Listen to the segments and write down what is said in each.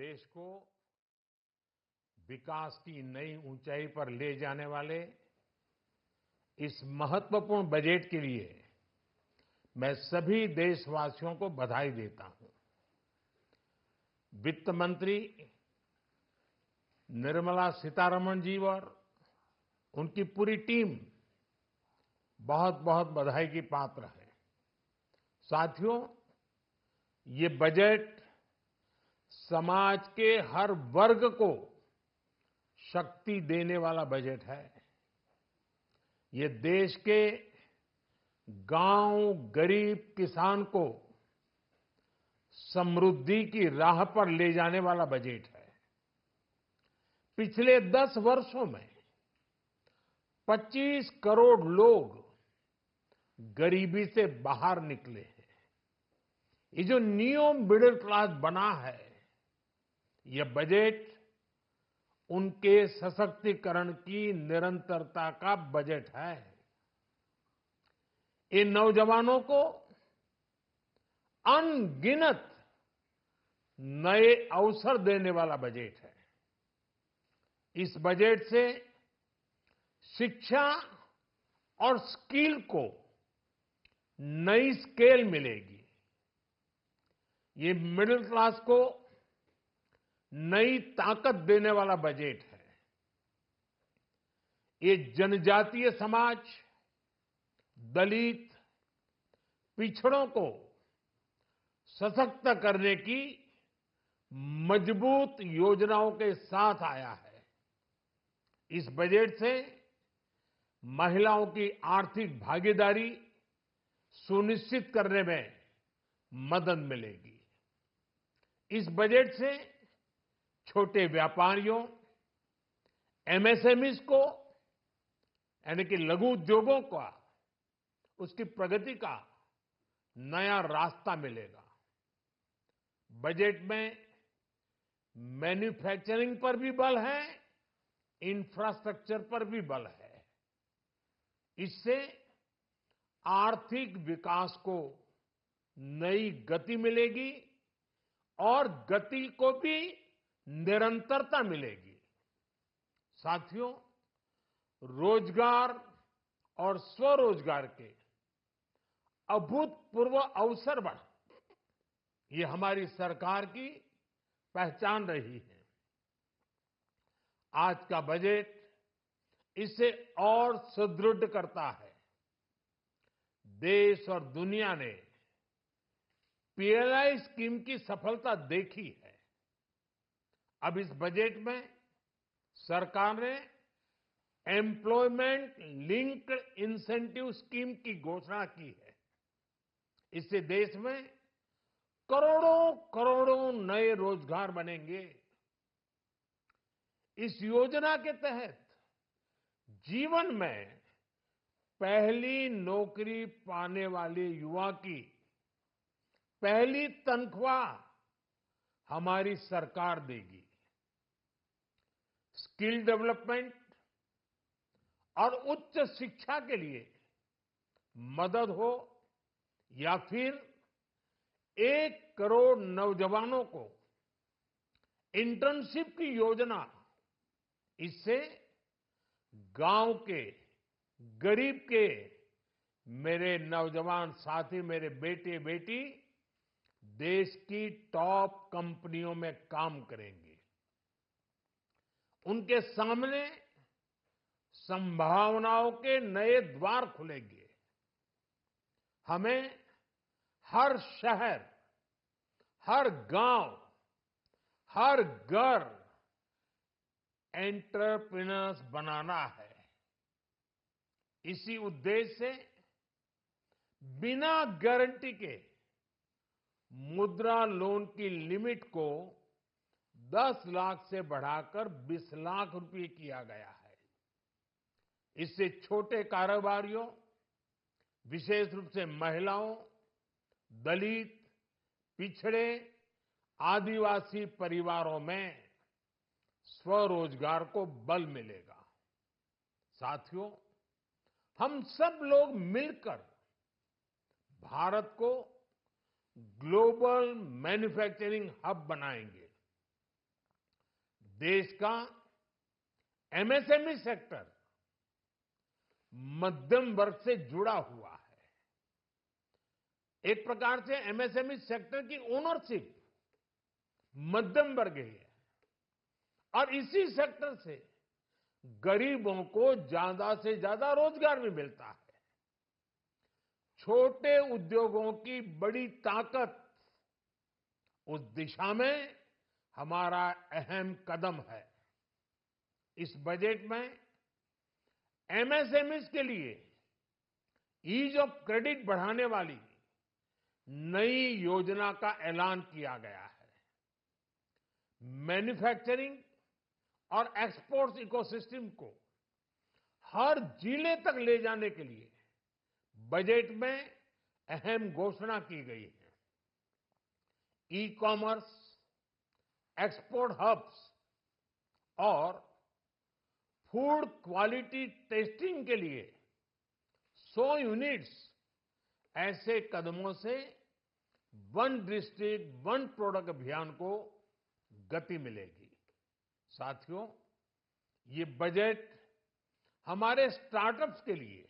देश को विकास की नई ऊंचाई पर ले जाने वाले इस महत्वपूर्ण बजट के लिए मैं सभी देशवासियों को बधाई देता हूं। वित्त मंत्री निर्मला सीतारमण जी और उनकी पूरी टीम बहुत बहुत बधाई की पात्र है। साथियों, ये बजट समाज के हर वर्ग को शक्ति देने वाला बजट है। ये देश के गांव, गरीब किसान को समृद्धि की राह पर ले जाने वाला बजट है। पिछले 10 वर्षों में 25 करोड़ लोग गरीबी से बाहर निकले हैं। ये जो न्यू मिडिल क्लास बना है, यह बजट उनके सशक्तिकरण की निरंतरता का बजट है। इन नौजवानों को अनगिनत नए अवसर देने वाला बजट है। इस बजट से शिक्षा और स्किल को नई स्केल मिलेगी। ये मिडिल क्लास को नई ताकत देने वाला बजट है। ये जनजातीय समाज, दलित, पिछड़ों को सशक्त करने की मजबूत योजनाओं के साथ आया है। इस बजट से महिलाओं की आर्थिक भागीदारी सुनिश्चित करने में मदद मिलेगी। इस बजट से छोटे व्यापारियों, एमएसएमईज को यानी कि लघु उद्योगों का उसकी प्रगति का नया रास्ता मिलेगा। बजट में मैन्युफैक्चरिंग पर भी बल है, इंफ्रास्ट्रक्चर पर भी बल है। इससे आर्थिक विकास को नई गति मिलेगी और गति को भी निरंतरता मिलेगी। साथियों, रोजगार और स्वरोजगार के अभूतपूर्व अवसर बढ़ ये हमारी सरकार की पहचान रही है। आज का बजट इसे और सुदृढ़ करता है। देश और दुनिया ने पीएलआई स्कीम की सफलता देखी है। अब इस बजट में सरकार ने एम्प्लॉयमेंट लिंक्ड इंसेंटिव स्कीम की घोषणा की है। इससे देश में करोड़ों करोड़ों नए रोजगार बनेंगे। इस योजना के तहत जीवन में पहली नौकरी पाने वाले युवा की पहली तनख्वाह हमारी सरकार देगी। स्किल डेवलपमेंट और उच्च शिक्षा के लिए मदद हो या फिर 1 करोड़ नौजवानों को इंटर्नशिप की योजना, इससे गांव के, गरीब के मेरे नौजवान साथी, मेरे बेटे बेटी देश की टॉप कंपनियों में काम करेंगे। उनके सामने संभावनाओं के नए द्वार खुलेंगे। हमें हर शहर, हर गांव, हर घर एंटरप्रेन्योर्स बनाना है। इसी उद्देश्य से बिना गारंटी के मुद्रा लोन की लिमिट को 10 लाख से बढ़ाकर 20 लाख रुपए किया गया है। इससे छोटे कारोबारियों, विशेष रूप से महिलाओं, दलित, पिछड़े, आदिवासी परिवारों में स्वरोजगार को बल मिलेगा। साथियों, हम सब लोग मिलकर भारत को ग्लोबल मैन्युफैक्चरिंग हब बनाएंगे। देश का एमएसएमई सेक्टर मध्यम वर्ग से जुड़ा हुआ है। एक प्रकार से एमएसएमई सेक्टर की ओनरशिप मध्यम वर्ग ही है और इसी सेक्टर से गरीबों को ज्यादा से ज्यादा रोजगार भी मिलता है। छोटे उद्योगों की बड़ी ताकत उस दिशा में हमारा अहम कदम है। इस बजट में एमएसएमईज के लिए ईज ऑफ क्रेडिट बढ़ाने वाली नई योजना का ऐलान किया गया है। मैन्युफैक्चरिंग और एक्सपोर्ट्स इकोसिस्टम को हर जिले तक ले जाने के लिए बजट में अहम घोषणा की गई है। ई कॉमर्स, एक्सपोर्ट हब्स और फूड क्वालिटी टेस्टिंग के लिए 100 यूनिट्स, ऐसे कदमों से वन डिस्ट्रिक्ट वन प्रोडक्ट अभियान को गति मिलेगी। साथियों, ये बजट हमारे स्टार्टअप्स के लिए,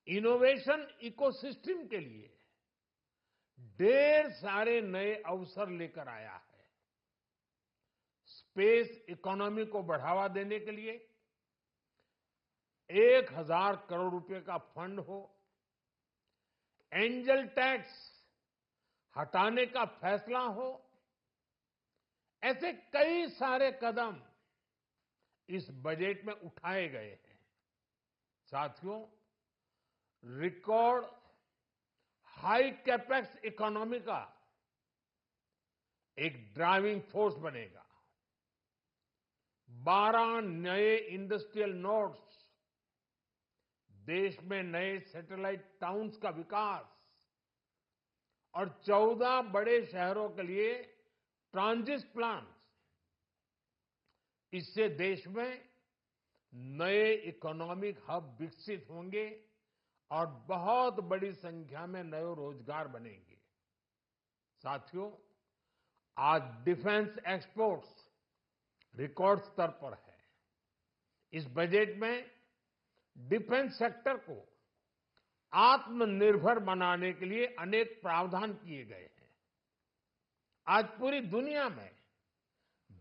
इनोवेशन इकोसिस्टम के लिए ढेर सारे नए अवसर लेकर आया है। स्पेस इकोनॉमी को बढ़ावा देने के लिए 1000 करोड़ रुपए का फंड हो, एंजल टैक्स हटाने का फैसला हो, ऐसे कई सारे कदम इस बजट में उठाए गए हैं। साथियों, रिकॉर्ड हाई कैपेक्स इकोनॉमी का एक ड्राइविंग फोर्स बनेगा। 12 नए इंडस्ट्रियल नोड्स, देश में नए सैटेलाइट टाउन्स का विकास और 14 बड़े शहरों के लिए ट्रांजिट प्लान, इससे देश में नए इकोनॉमिक हब विकसित होंगे और बहुत बड़ी संख्या में नए रोजगार बनेंगे। साथियों, आज डिफेंस एक्सपोर्ट्स रिकॉर्ड स्तर पर है। इस बजट में डिफेंस सेक्टर को आत्मनिर्भर बनाने के लिए अनेक प्रावधान किए गए हैं। आज पूरी दुनिया में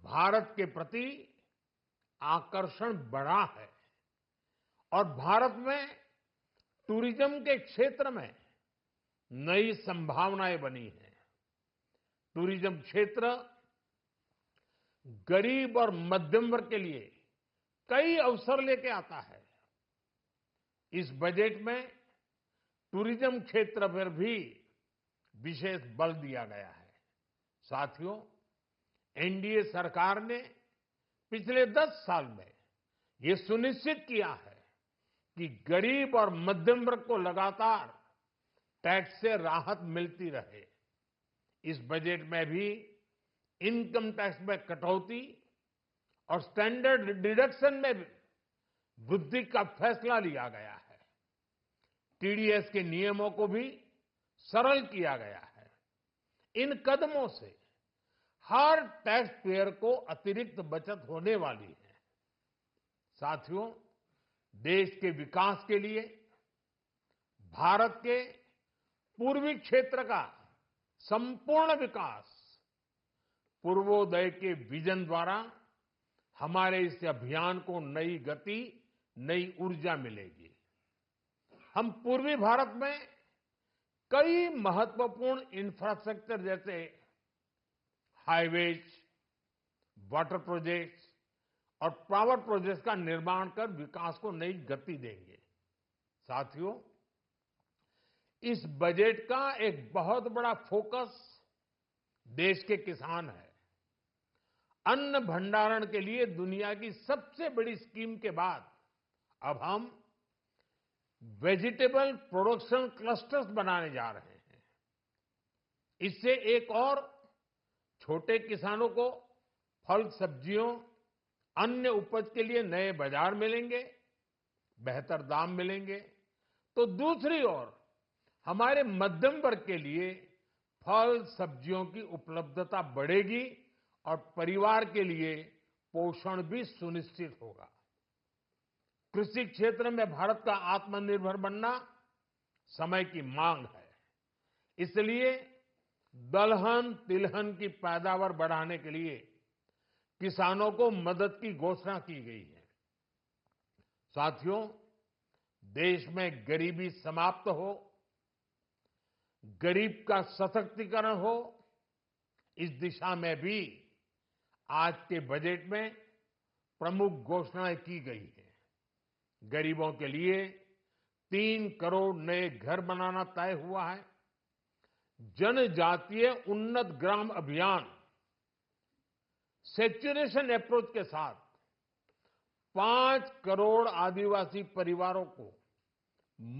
भारत के प्रति आकर्षण बढ़ा है और भारत में टूरिज्म के क्षेत्र में नई संभावनाएं बनी हैं। टूरिज्म क्षेत्र गरीब और मध्यम वर्ग के लिए कई अवसर लेके आता है। इस बजट में टूरिज्म क्षेत्र पर भी विशेष बल दिया गया है। साथियों, एनडीए सरकार ने पिछले 10 साल में ये सुनिश्चित किया है कि गरीब और मध्यम वर्ग को लगातार टैक्स से राहत मिलती रहे। इस बजट में भी इनकम टैक्स में कटौती और स्टैंडर्ड डिडक्शन में भी वृद्धि का फैसला लिया गया है। टीडीएस के नियमों को भी सरल किया गया है। इन कदमों से हर टैक्स पेयर को अतिरिक्त बचत होने वाली है। साथियों, देश के विकास के लिए भारत के पूर्वी क्षेत्र का संपूर्ण विकास पूर्वोदय के विजन द्वारा हमारे इस अभियान को नई गति, नई ऊर्जा मिलेगी। हम पूर्वी भारत में कई महत्वपूर्ण इंफ्रास्ट्रक्चर जैसे हाईवेज, वाटर प्रोजेक्ट्स और पावर प्रोजेक्ट्स का निर्माण कर विकास को नई गति देंगे। साथियों, इस बजट का एक बहुत बड़ा फोकस देश के किसान है। अन्न भंडारण के लिए दुनिया की सबसे बड़ी स्कीम के बाद अब हम वेजिटेबल प्रोडक्शन क्लस्टर्स बनाने जा रहे हैं। इससे एक और छोटे किसानों को फल, सब्जियों, अन्य उपज के लिए नए बाजार मिलेंगे, बेहतर दाम मिलेंगे। तो दूसरी ओर हमारे मध्यम वर्ग के लिए फल, सब्जियों की उपलब्धता बढ़ेगी और परिवार के लिए पोषण भी सुनिश्चित होगा। कृषि क्षेत्र में भारत का आत्मनिर्भर बनना समय की मांग है। इसलिए दलहन तिलहन की पैदावार बढ़ाने के लिए किसानों को मदद की घोषणा की गई है। साथियों, देश में गरीबी समाप्त हो, गरीब का सशक्तिकरण हो, इस दिशा में भी आज के बजट में प्रमुख घोषणाएं की गई है। गरीबों के लिए 3 करोड़ नए घर बनाना तय हुआ है। जनजातीय उन्नत ग्राम अभियान सैचुरेशन अप्रोच के साथ 5 करोड़ आदिवासी परिवारों को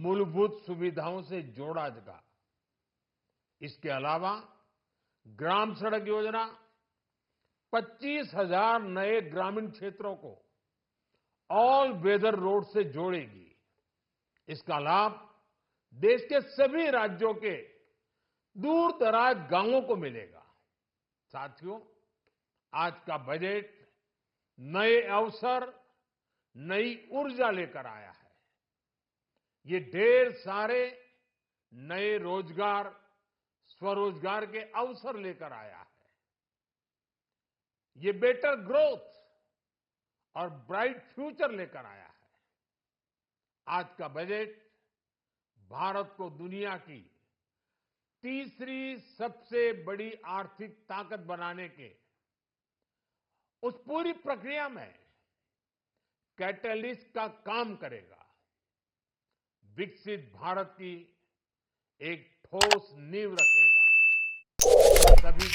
मूलभूत सुविधाओं से जोड़ा जाएगा। इसके अलावा ग्राम सड़क योजना 25,000 नए ग्रामीण क्षेत्रों को ऑल वेदर रोड से जोड़ेगी। इसका लाभ देश के सभी राज्यों के दूर दराज गांवों को मिलेगा। साथियों, आज का बजट नए अवसर, नई ऊर्जा लेकर आया है। ये ढेर सारे नए रोजगार, स्वरोजगार के अवसर लेकर आया है। ये बेटर ग्रोथ और ब्राइट फ्यूचर लेकर आया है। आज का बजट भारत को दुनिया की तीसरी सबसे बड़ी आर्थिक ताकत बनाने के उस पूरी प्रक्रिया में कैटलिस्ट का काम करेगा। विकसित भारत की एक ठोस नींव रखेगा। सभी